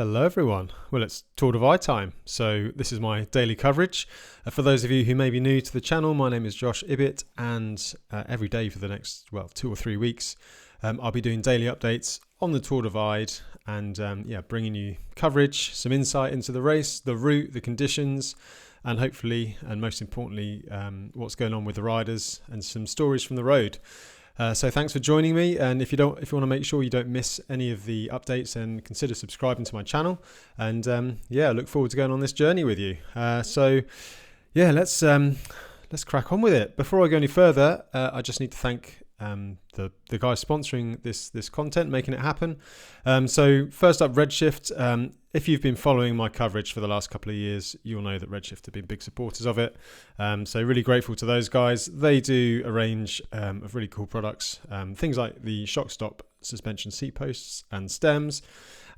Hello everyone. Well, it's Tour Divide time, so this is my daily coverage. For those of you who may be new to the channel, my name is Josh Ibbett, and every day for the next 2 or 3 weeks I'll be doing daily updates on the Tour Divide and bringing you coverage, some insight into the race, the route, the conditions, and hopefully, and most importantly, what's going on with the riders and some stories from the road. So thanks for joining me, and if you want to make sure you don't miss any of the updates, then consider subscribing to my channel, and look forward to going on this journey with you. Let's crack on with it. Before I go any further, I just need to thank the guys sponsoring this content, making it happen. So first up, Redshift. If you've been following my coverage for the last couple of years, you'll know that Redshift have been big supporters of it. So really grateful to those guys. They do a range of really cool products, things like the shock stop suspension seat posts and stems,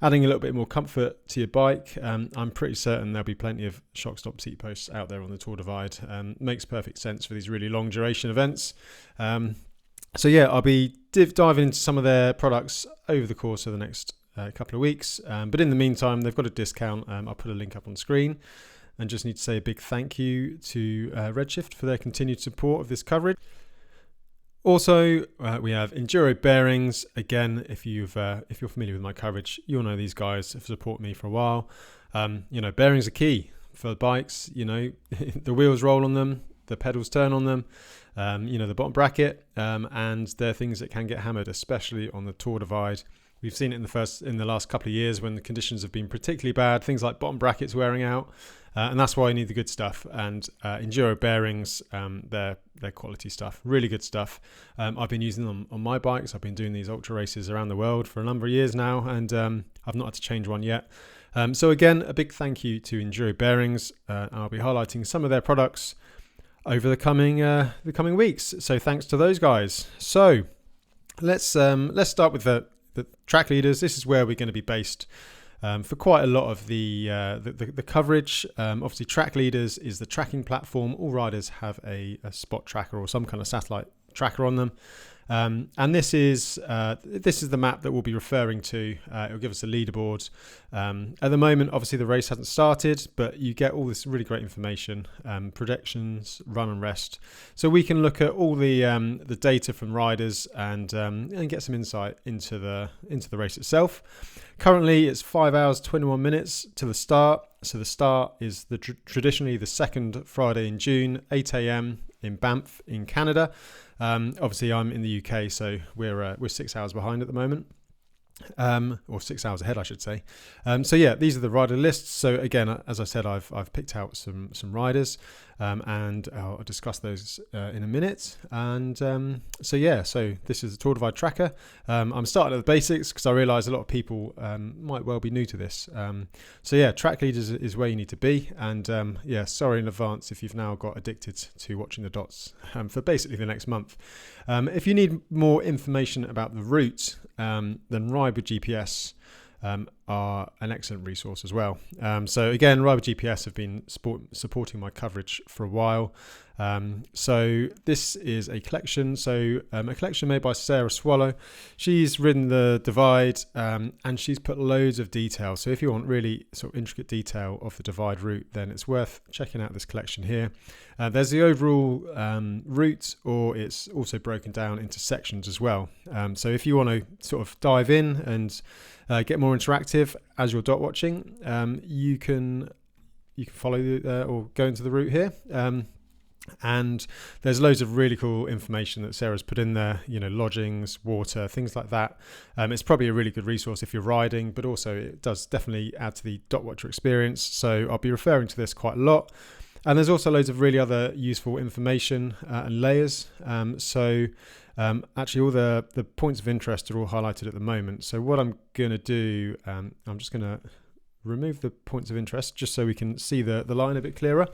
adding a little bit more comfort to your bike. I'm pretty certain there'll be plenty of shock stop seat posts out there on the Tour Divide. Makes perfect sense for these really long duration events. I'll be diving into some of their products over the course of the next couple of weeks. But in the meantime, they've got a discount. I'll put a link up on screen, and just need to say a big thank you to Redshift for their continued support of this coverage. Also, we have Enduro bearings. Again, if you're familiar with my coverage, you'll know these guys have supported me for a while. Bearings are key for bikes. The wheels roll on them, the pedals turn on them. The bottom bracket, and they're things that can get hammered, especially on the Tour Divide. We've seen it in the last couple of years when the conditions have been particularly bad, things like bottom brackets wearing out, and that's why you need the good stuff. And Enduro bearings, they're quality stuff, really good stuff. I've been using them on my bikes. I've been doing these ultra races around the world for a number of years now, and I've not had to change one yet. So again, a big thank you to Enduro bearings. I'll be highlighting some of their products over the coming weeks. So thanks to those guys. So let's start with the track leaders. This is where we're going to be based for quite a lot of the coverage. Obviously, track leaders is the tracking platform. All riders have a spot tracker or some kind of satellite tracker on them. And this is the map that we'll be referring to. It'll give us a leaderboard. At the moment, obviously the race hasn't started, but you get all this really great information, predictions, run and rest. So we can look at all the data from riders and get some insight into the race itself. Currently, it's 5 hours 21 minutes to the start. So the start is traditionally the second Friday in June, 8 a.m. in Banff in Canada. Obviously, I'm in the UK, so we're 6 hours behind at the moment, or 6 hours ahead, I should say. These are the rider lists. So again, as I said, I've picked out some riders, and I'll discuss those in a minute. And so this is the Tour Divide tracker. I'm starting at the basics because I realise a lot of people might well be new to this. Track leaders is where you need to be. And sorry in advance if you've now got addicted to watching the dots for basically the next month. If you need more information about the route, then Ride with GPS are an excellent resource as well. So again, Ride with GPS have been supporting my coverage for a while. So this is a collection. A collection made by Sarah Swallow. She's ridden the Divide, and she's put loads of detail. So if you want really sort of intricate detail of the Divide route, then it's worth checking out this collection here. There's the overall route, or it's also broken down into sections as well. So if you want to sort of dive in and get more interactive as you're dot watching, you can follow or go into the route here. And there's loads of really cool information that Sarah's put in there, lodgings, water, things like that. It's probably a really good resource if you're riding, but also it does definitely add to the dot watcher experience. So I'll be referring to this quite a lot. And there's also loads of really other useful information and layers. Actually all the points of interest are all highlighted at the moment. So what I'm going to do, I'm just going to remove the points of interest just so we can see the line a bit clearer.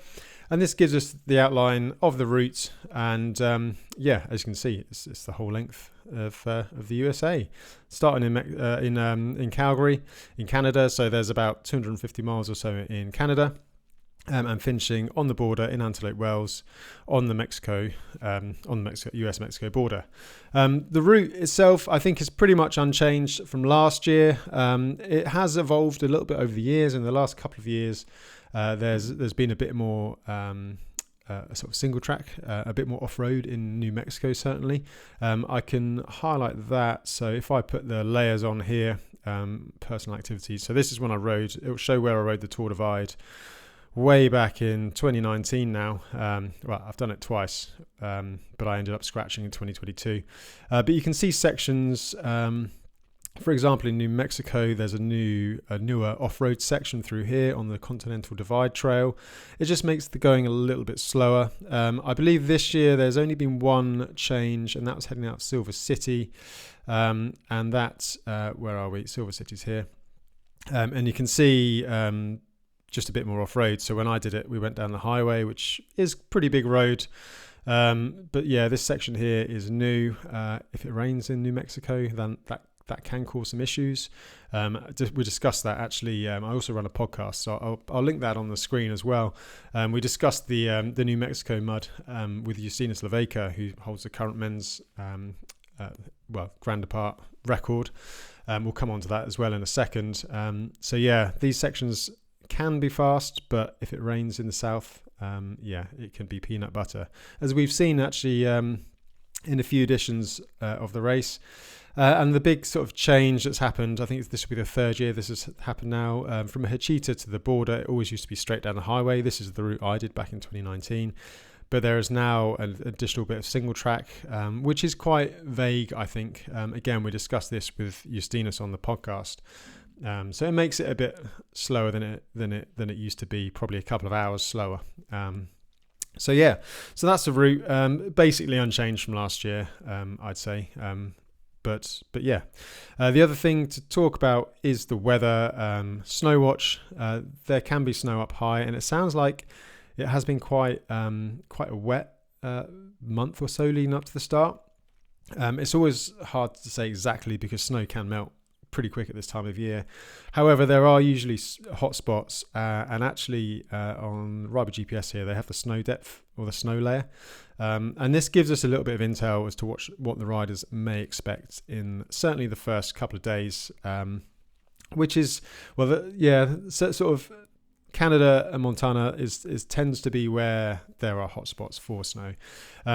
And this gives us the outline of the route, and as you can see, it's the whole length of the USA, starting in Calgary, in Canada. So there's about 250 miles or so in Canada, and finishing on the border in Antelope Wells on the US-Mexico border. The route itself, I think, is pretty much unchanged from last year. It has evolved a little bit over the years. In the last couple of years, there's been a bit more a sort of single track, a bit more off-road in New Mexico, certainly. I can highlight that. So if I put the layers on here, personal activities. So this is when I rode. It will show where I rode the Tour Divide way back in 2019 now. Well, I've done it twice, but I ended up scratching in 2022. But you can see sections, for example, in New Mexico, there's a newer off-road section through here on the Continental Divide Trail. It just makes the going a little bit slower. I believe this year there's only been one change, and that was heading out Silver City. And that's, where are we? Silver City's here. And you can see just a bit more off-road. So when I did it, we went down the highway, which is pretty big road. But yeah, this section here is new. If it rains in New Mexico, then that can cause some issues. We discussed that actually. I also run a podcast, so I'll link that on the screen as well. We discussed the New Mexico mud with Justina Slovakia, who holds the current men's Grand Depart record. We'll come on to that as well in a second. So yeah, these sections can be fast, but if it rains in the south, it can be peanut butter, as we've seen actually in a few editions of the race. And the big sort of change that's happened, I think this will be the third year this has happened now, from Hachita to the border. It always used to be straight down the highway. This is the route I did back in 2019. But there is now an additional bit of single track, which is quite vague, I think. Again, we discussed this with Justinas on the podcast. So it makes it a bit slower than it used to be, probably a couple of hours slower. So that's the route, basically unchanged from last year, I'd say. But yeah, the other thing to talk about is the weather. Snow watch. There can be snow up high, and it sounds like it has been quite a wet month or so leading up to the start. It's always hard to say exactly because snow can melt pretty quick at this time of year. However, there are usually hot spots, and actually on Riber GPS here they have the snow depth or the snow layer, and this gives us a little bit of intel as to what the riders may expect in certainly the first couple of days, which is sort of Canada and Montana tends to be where there are hotspots for snow.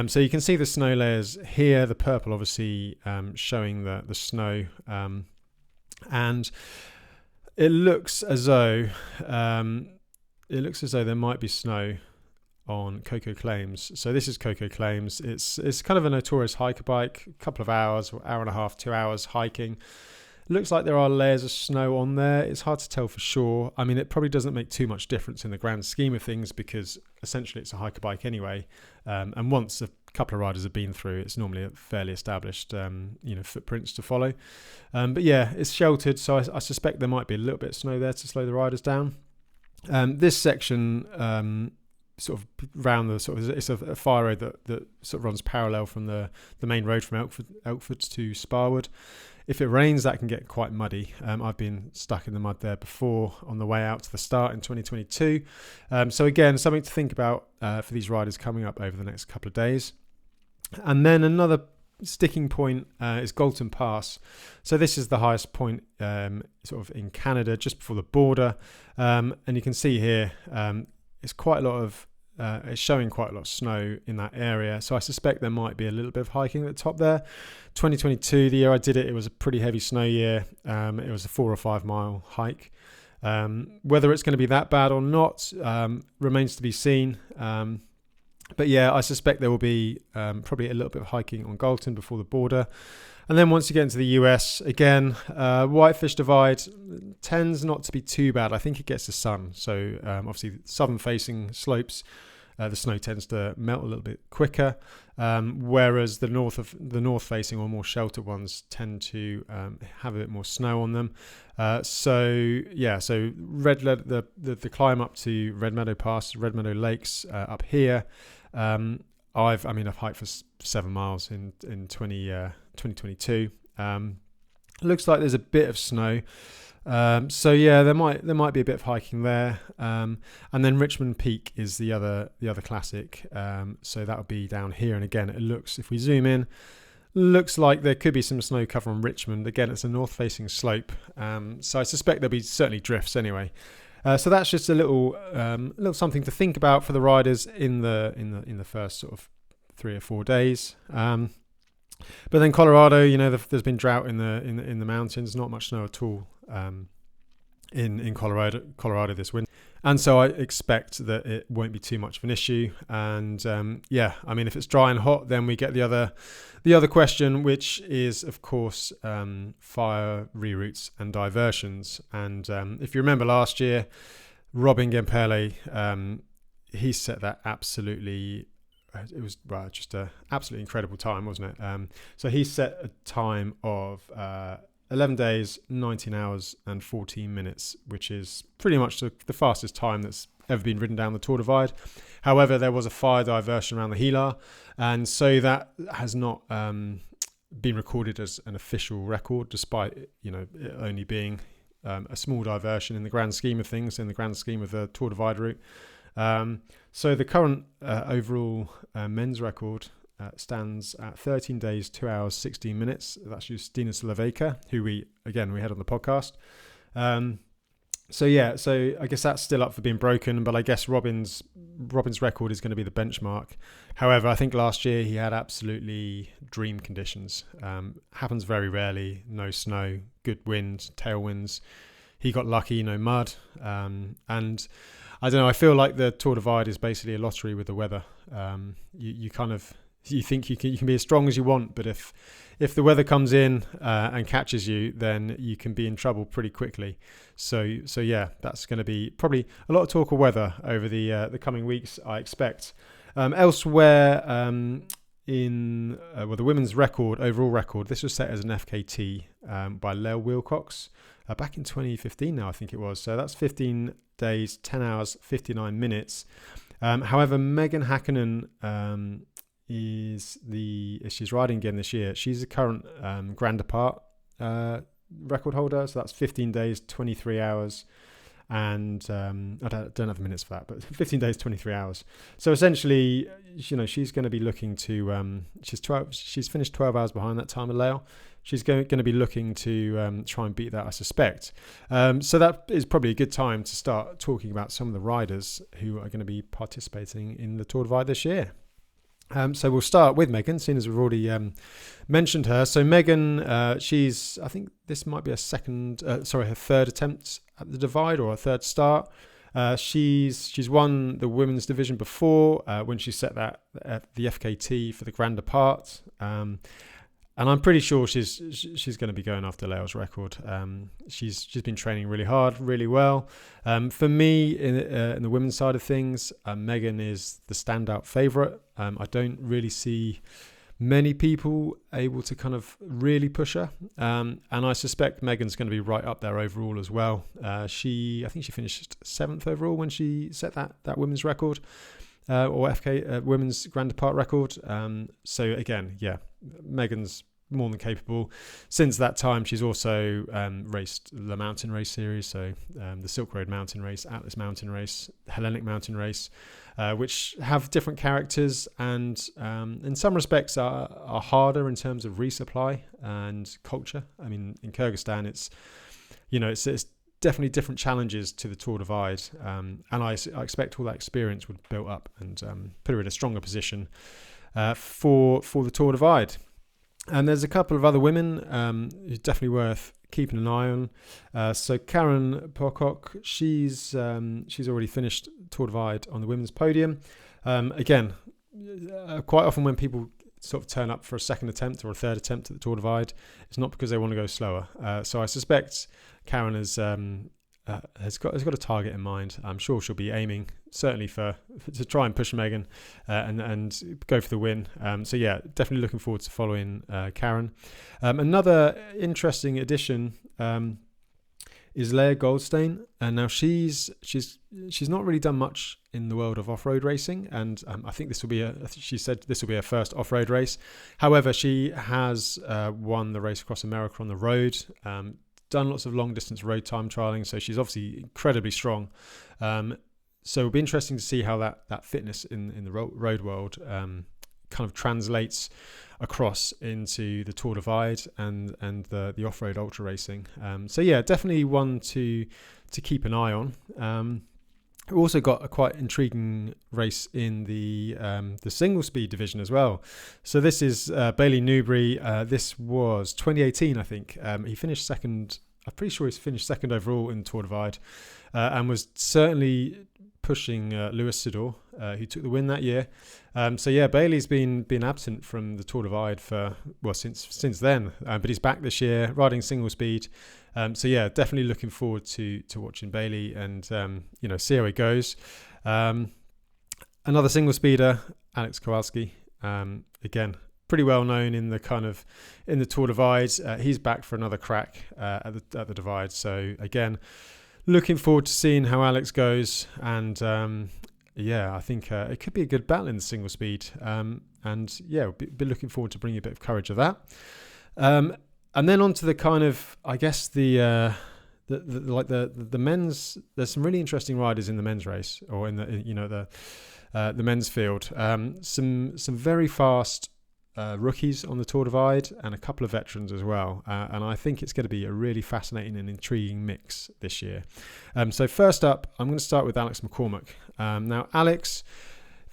So you can see the snow layers here, the purple obviously showing the snow. And it looks as though there might be snow on Coco Claims. So this is Coco Claims. It's kind of a notorious hiker bike, a couple of hours, or hour and a half, 2 hours hiking. It looks like there are layers of snow on there. It's hard to tell for sure. I mean, it probably doesn't make too much difference in the grand scheme of things because essentially it's a hiker bike anyway. And once a couple of riders have been through, it's normally a fairly established, footprints to follow. But yeah, it's sheltered, so I suspect there might be a little bit of snow there to slow the riders down. This section, sort of round the sort of, it's a fire road that sort of runs parallel from the main road from Elkford to Sparwood. If it rains, that can get quite muddy. I've been stuck in the mud there before on the way out to the start in 2022. So again, something to think about for these riders coming up over the next couple of days. And then another sticking point is Galton Pass. So this is the highest point sort of in Canada, just before the border. And you can see here, it's showing quite a lot of snow in that area. So I suspect there might be a little bit of hiking at the top there. 2022, the year I did it, it was a pretty heavy snow year. It was a 4 or 5 mile hike. Whether it's going to be that bad or not remains to be seen. But yeah, I suspect there will be probably a little bit of hiking on Galton before the border. And then once you get into the US, again, Whitefish Divide tends not to be too bad. I think it gets the sun. So obviously southern facing slopes, the snow tends to melt a little bit quicker. Whereas the north facing or more sheltered ones tend to have a bit more snow on them. So the climb up to Red Meadow Pass, Red Meadow Lakes up here, I've hiked for 7 miles in 2022. Looks like there's a bit of snow. So yeah, there might be a bit of hiking there, and then Richmond Peak is the other classic. So that would be down here, and again, it looks, if we zoom in, looks like there could be some snow cover on Richmond. Again, it's a north-facing slope, so I suspect there'll be certainly drifts anyway. So that's just a little something to think about for the riders in the first sort of 3 or 4 days. But then Colorado, there's been drought in the mountains, not much snow at all in Colorado this winter, and so I expect that it won't be too much of an issue. And I mean, if it's dry and hot, then we get the other question, which is of course fire reroutes and diversions. And if you remember last year, Robin Gempele, he set that absolutely. It was just an absolutely incredible time, wasn't it? So he set a time of 11 days, 19 hours and 14 minutes, which is pretty much the fastest time that's ever been ridden down the Tour Divide. However, there was a fire diversion around the Hilar, and so that has not been recorded as an official record, despite it only being a small diversion in the grand scheme of things, in the grand scheme of the Tour Divide route. So the current overall men's record stands at 13 days, 2 hours, 16 minutes. That's Justina Slovakia, who we had on the podcast. So I guess that's still up for being broken, but I guess Robin's record is going to be the benchmark. However, I think last year he had absolutely dream conditions. Happens very rarely. No snow, good wind, tailwinds. He got lucky, no mud, and I don't know. I feel like the Tour Divide is basically a lottery with the weather. You think you can be as strong as you want, but if the weather comes in and catches you, then you can be in trouble pretty quickly. So yeah, that's going to be probably a lot of talk of weather over the coming weeks, I expect. Elsewhere, in the women's overall record, this was set as an FKT by Lael Wilcox back in 2015 now, I think it was. So that's 15 days, 10 hours, 59 minutes. However, Megan Hakkinen she's riding again this year. She's the current Grand Depart record holder. So that's 15 days, 23 hours. And I don't have the minutes for that, but 15 days, 23 hours. So essentially, she's going to be looking to, she's finished 12 hours behind that time of Lael. She's going to be looking to try and beat that, I suspect. So that is probably a good time to start talking about some of the riders who are going to be participating in the Tour Divide this year. So we'll start with Megan, seeing as we've already mentioned her. So Megan, I think this might be her third attempt at the Divide, or her third start. She's won the women's division before when she set that at the FKT for the Grand Depart. And I'm pretty sure she's going to be going after Lael's record. She's been training really hard, really well. For me, in the women's side of things, Megan is the standout favourite. I don't really see many people able to kind of really push her. And I suspect Megan's going to be right up there overall as well. I think she finished 7th overall when she set that women's record. Or FK women's Grand Depart record. So again, yeah, Megan's more than capable. Since that time, she's also raced the mountain race series, so the Silk Road Mountain Race, Atlas Mountain Race, Hellenic Mountain Race, which have different characters and in some respects are harder in terms of resupply and culture. I mean, in Kyrgyzstan, it's definitely different challenges to the Tour Divide, and I expect all that experience would build up and put her in a stronger position for the Tour Divide. And there's a couple of other women who's definitely worth keeping an eye on. So Karen Pocock, she's already finished Tour Divide on the women's podium. Again, quite often when people sort of turn up for a second attempt or a third attempt at the Tour Divide, it's not because they want to go slower. So I suspect Karen has got a target in mind. I'm sure she'll be aiming certainly to try and push Megan and go for the win. So yeah, definitely looking forward to following Karen. Another interesting addition is Leah Goldstein, and now she's not really done much in the world of off-road racing, and I think she said this will be her first off-road race. However, she has won the Race Across America on the road. done lots of long distance road time trialing, so she's obviously incredibly strong. So it'll be interesting to see how that fitness in the road world kind of translates across into the Tour Divide and the off-road ultra racing. So yeah, definitely one to keep an eye on. We've also got a quite intriguing race in the single speed division as well. So this is Bailey Newbury. This was 2018, I think. He finished second. I'm pretty sure he's finished second overall in the Tour Divide, and was certainly pushing Lewis Sidor, who took the win that year. So yeah, Bailey's been absent from the Tour Divide for since then, but he's back this year riding single speed. So yeah, definitely looking forward to watching Bailey and see how he goes. Another single speeder, Alex Kowalski. Again, pretty well known in the Tour Divide. He's back for another crack at the Divide. So again, looking forward to seeing how Alex goes. And I think it could be a good battle in the single speed. And yeah, we'll be looking forward to bringing a bit of courage of that. And then on to the kind of, I guess the men's. There's some really interesting riders in the men's race, or in the men's field. Some very fast rookies on the Tour Divide, and a couple of veterans as well. And I think it's going to be a really fascinating and intriguing mix this year. So first up, I'm going to start with Alex McCormack. Now, Alex,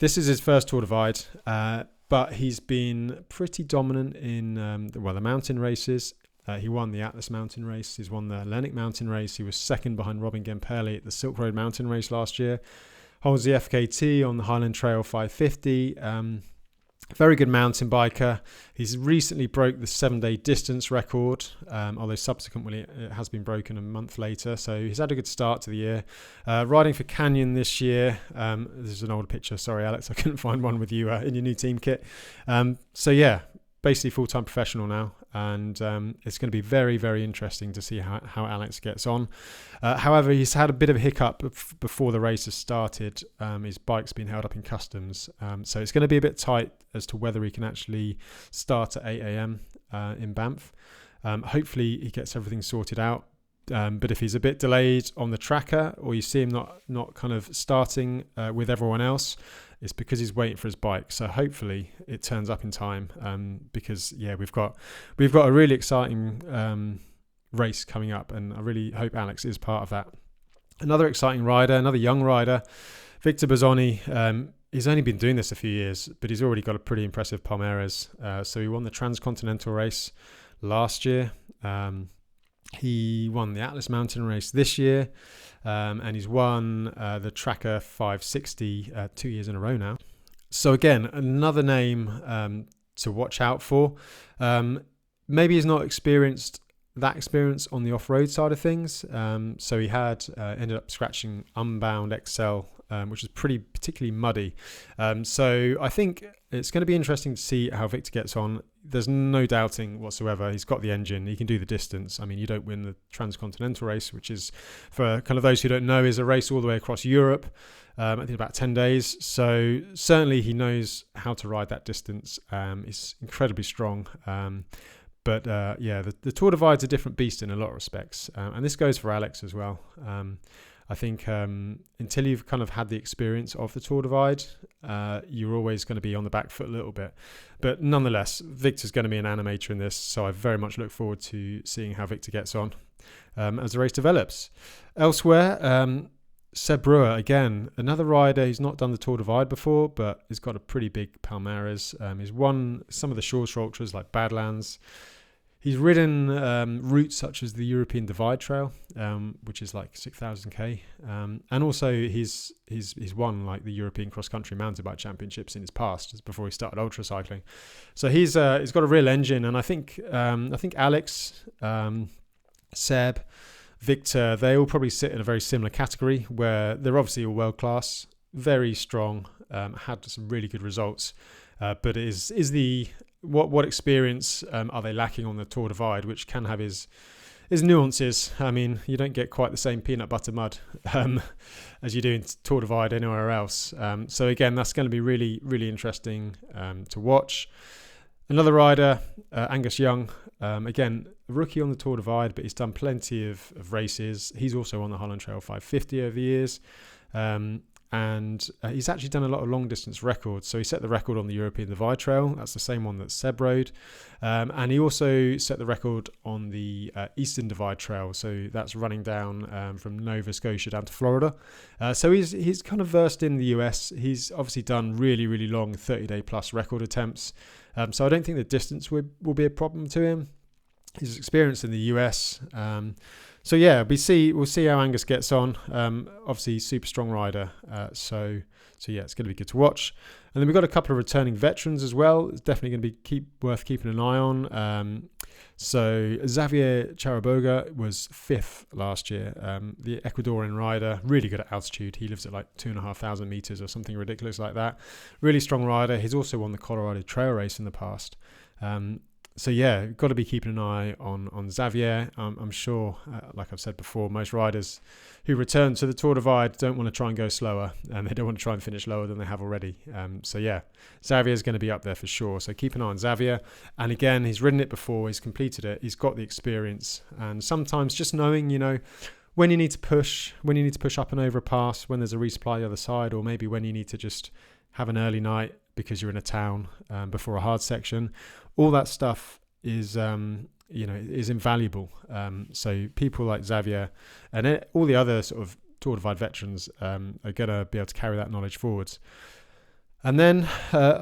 this is his first Tour Divide. But he's been pretty dominant in the mountain races. He won the Atlas Mountain Race. He's won the Lennox Mountain Race. He was second behind Robin Gemperle at the Silk Road Mountain Race last year. Holds the FKT on the Highland Trail 550. Very good mountain biker. He's recently broke the 7-day distance record, although subsequently it has been broken a month later. So he's had a good start to the year. Riding for Canyon this year. This is an older picture. Sorry, Alex, I couldn't find one with you in your new team kit. So yeah, basically full-time professional now. And it's going to be very, very interesting to see how Alex gets on. However, he's had a bit of a hiccup before the race has started. His bike's been held up in customs. So it's going to be a bit tight as to whether he can actually start at 8 a.m. In Banff. Hopefully he gets everything sorted out. But if he's a bit delayed on the tracker, or you see him not kind of starting with everyone else, it's because he's waiting for his bike. So hopefully it turns up in time, because yeah, we've got a really exciting race coming up, and I really hope Alex is part of that. Another exciting rider, another young rider, Victor Bozzoni. He's only been doing this a few years, but he's already got a pretty impressive Palmares. So he won the Transcontinental race last year. He won the Atlas Mountain Race this year, and he's won the Tracker 560 2 years in a row now. So again, another name to watch out for. Maybe he's not experienced that experience on the off-road side of things. So he had ended up scratching Unbound XL, which is particularly muddy. So I think it's going to be interesting to see how Victor gets on. There's no doubting whatsoever. He's got the engine. He can do the distance. I mean, you don't win the Transcontinental race, which is, for kind of those who don't know, is a race all the way across Europe. I think about 10 days. So certainly he knows how to ride that distance. He's incredibly strong. But the Tour Divide's a different beast in a lot of respects. And this goes for Alex as well. I think until you've kind of had the experience of the Tour Divide, you're always going to be on the back foot a little bit. But nonetheless, Victor's going to be an animator in this, so I very much look forward to seeing how Victor gets on as the race develops. Elsewhere, Seb Brewer, again, another rider who's not done the Tour Divide before, but has got a pretty big Palmares. He's won some of the shorter ultras like Badlands. He's ridden routes such as the European Divide Trail, which is like 6,000k, and also he's won like the European Cross Country Mountain Bike Championships in his past, just before he started ultra cycling. So he's got a real engine, and I think Alex, Seb, Victor, they all probably sit in a very similar category where they're obviously all world class, very strong, had some really good results, but is the what experience are they lacking on the Tour Divide, which can have his nuances. I mean, you don't get quite the same peanut butter mud as you do in Tour Divide anywhere else. So again, that's going to be really, really interesting to watch. Another rider, Angus Young, Again, a rookie on the Tour Divide, but he's done plenty of races. He's also on the Holland Trail 550 over the years. And he's actually done a lot of long distance records. So he set the record on the European Divide Trail. That's the same one that Seb rode. And he also set the record on the Eastern Divide Trail. So that's running down from Nova Scotia down to Florida. So he's kind of versed in the US. He's obviously done really, really long 30-day plus record attempts. So I don't think the distance will be a problem to him. He's experienced in the US. So yeah, we'll see how Angus gets on. Obviously, super strong rider. So yeah, it's going to be good to watch. And then we've got a couple of returning veterans as well. It's definitely going to be worth keeping an eye on. So Xavier Charaboga was 5th last year. The Ecuadorian rider, really good at altitude. He lives at like 2,500 meters or something ridiculous like that. Really strong rider. He's also won the Colorado Trail Race in the past. So yeah, got to be keeping an eye on Xavier. I'm sure, like I've said before, most riders who return to the Tour Divide don't want to try and go slower, and they don't want to try and finish lower than they have already. So yeah, Xavier is going to be up there for sure. So keep an eye on Xavier. And again, he's ridden it before, he's completed it, he's got the experience. And sometimes just knowing, when you need to push up and over a pass, when there's a resupply the other side, or maybe when you need to just have an early night because you're in a town before a hard section. All that stuff is invaluable. So people like Xavier and all the other sort of Tour Divide veterans are going to be able to carry that knowledge forwards. And then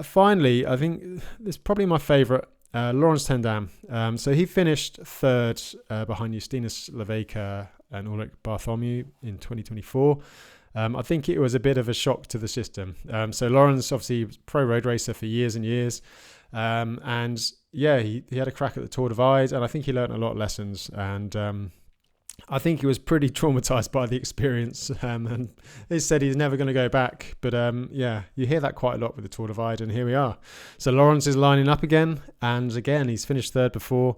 finally, I think this is probably my favourite, Laurens ten Dam. So he finished 3rd behind Justinas Leveka and Ulrich Bartholomew in 2024. I think it was a bit of a shock to the system. So Laurens obviously was pro road racer for years and years. And yeah, he had a crack at the Tour Divide, and I think he learned a lot of lessons. And I think he was pretty traumatized by the experience. And he said he's never going to go back. But yeah, you hear that quite a lot with the Tour Divide, and here we are. So Laurens is lining up again. And again, he's finished 3rd before.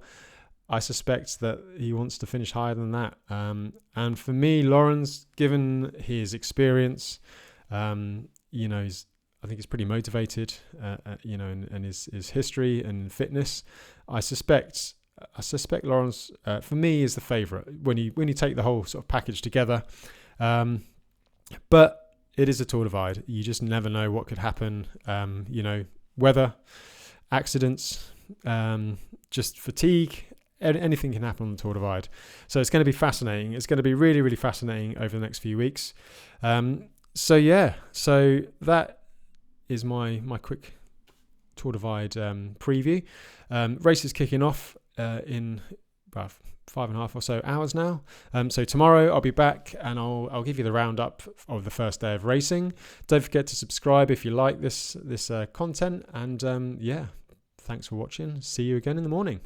I suspect that he wants to finish higher than that. And for me, Laurens, given his experience, I think he's pretty motivated, and his history and fitness. I suspect Laurens, for me, is the favourite when you take the whole sort of package together. But it is a Tour Divide. You just never know what could happen. Weather, accidents, just fatigue. Anything can happen on the Tour Divide. So it's going to be fascinating. It's going to be really, really fascinating over the next few weeks. So that is my quick Tour Divide preview. Race is kicking off in about 5.5 or so hours now. So tomorrow I'll be back and I'll give you the roundup of the first day of racing. Don't forget to subscribe if you like this content. And yeah, thanks for watching. See you again in the morning.